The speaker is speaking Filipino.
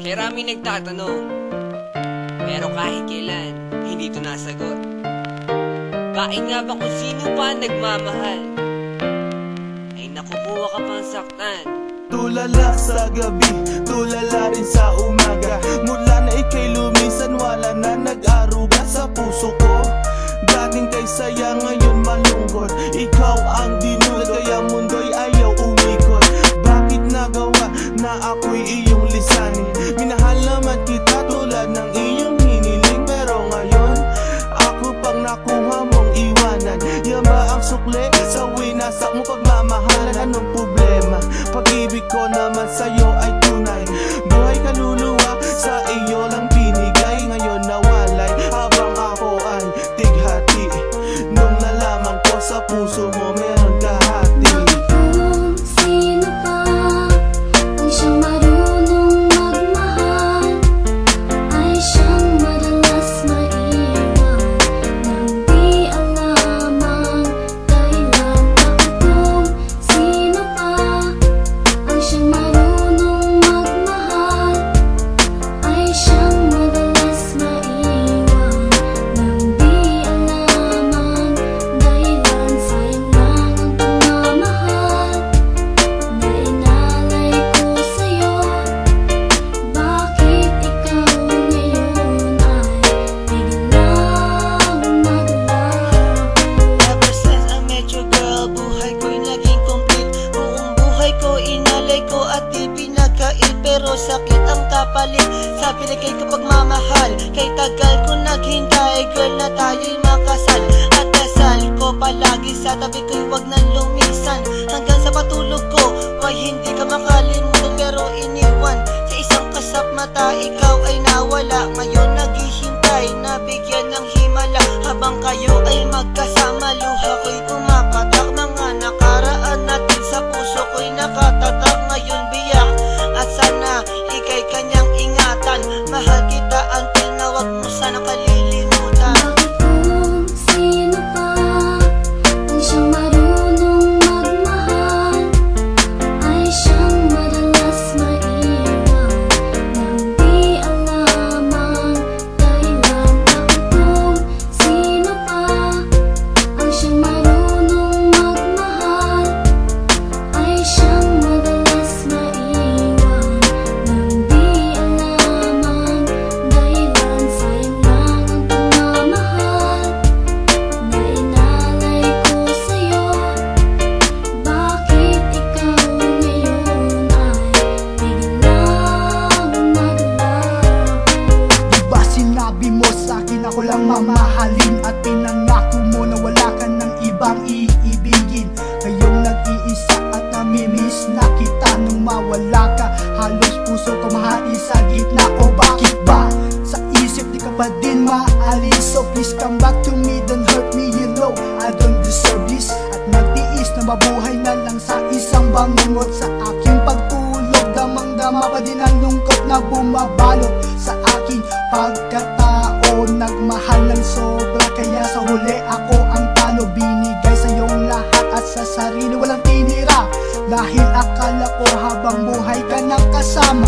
Maraming nagtatanong, pero kahit kailan, hindi ito nasagot. Bakit nga ba kung sino pa nagmamahal, ay nakukuha ka pang saktan? Tulala sa gabi, tulala rin sa umaga. Mula na ika'y lumisan, wala na nag-aruga sa puso ko. Dating kay saya, ngayon malungkot. Ikaw ang dinulad, kaya mundo'y ayaw umikot. Bakit nagawa na ako'y iyong lisanin? Minahal naman kita tulad ng iyong hiniling, pero ngayon ako pang nakuha mong iwanan. Yan ba ang sukle sa winasak mo pagmamahalan? Anong problema? Pag-ibig ko naman sa'yo ay tunay. Buhay kaluluwa sa iyo lang binigay. Ngayon nawalay habang ako ay tighati. Nung nalaman ko sa puso mo meron kahati. Kung sino ka ang siyang marunong magmahal, ay siyang madalas maiwan nang di alam ang dahilan. Kung sino ka ang siyang marunong magmahal, ay siyang madalas maiwan nang di alam ang dahilan. Sayang lang ang pagmamahal na inalay ko sa'yo. Bakit ikaw ngayon ay biglang naglaho? Ever since I met you, girl, buhay ko'y naging complete. Buong buhay ko inalay ko at di pinagkait, pero sakit ang kapalit sa binigay ko pagmamahal. Kay tagal ko naghintay, girl, na tayo'y makasal. At dasal ko palagi sa tabi ko'y wag nang lumisan. Hanggang sa patulog ko, may hindi ka makalimutan, pero iniwan sa isang kasap mata. Ikaw ay nawala, ngayon naghihintay na bigyan ng himala. Habang kayo ay magkasama, luha ko'y pumapatak. Mga nakaraan natin sa puso ko'y nakatatak. Ngayon biyak at sana ika'y kanyang ingatan. Mahal kita until na wag mo sana kalilimutan. Kung sino ka ang siyang marunong magmahal, ay siyang madalas maiwan nang di alam ang dahilan. Kung sino ka ang siyang marunong magmahal, ay siyang madalas maiwan nang di alam ang dahilan. Sayang lang ang pagmamahal na inalay ko sa'yo. Bakit ikaw ngayon ay biglang naglaho? Diba sinabi mo sa'kin ako lang mamahalin, at pinangako mo na wala ka ng ibang iibigin. Ngayong nag-iisa at namimiss na kita. Nung mawala ka, halos puso ko mahati sa gitna. O bakit ba? Sa isip di ka pa din maalis. So please come back to me, don't hurt me, you know I don't deserve this. At nagtiis na mabuhay na lang sa isang bangungot. Sa aking pagtulog, damang-dama pa din ang lungkot na bumabalot sa aking pagkatao. Nagmahal ng sobra, kaya sa huli ako ang talo. Binigay sa iyong lahat at sa sarili walang tinira, dahil akala ko habang buhay ka nang kasama.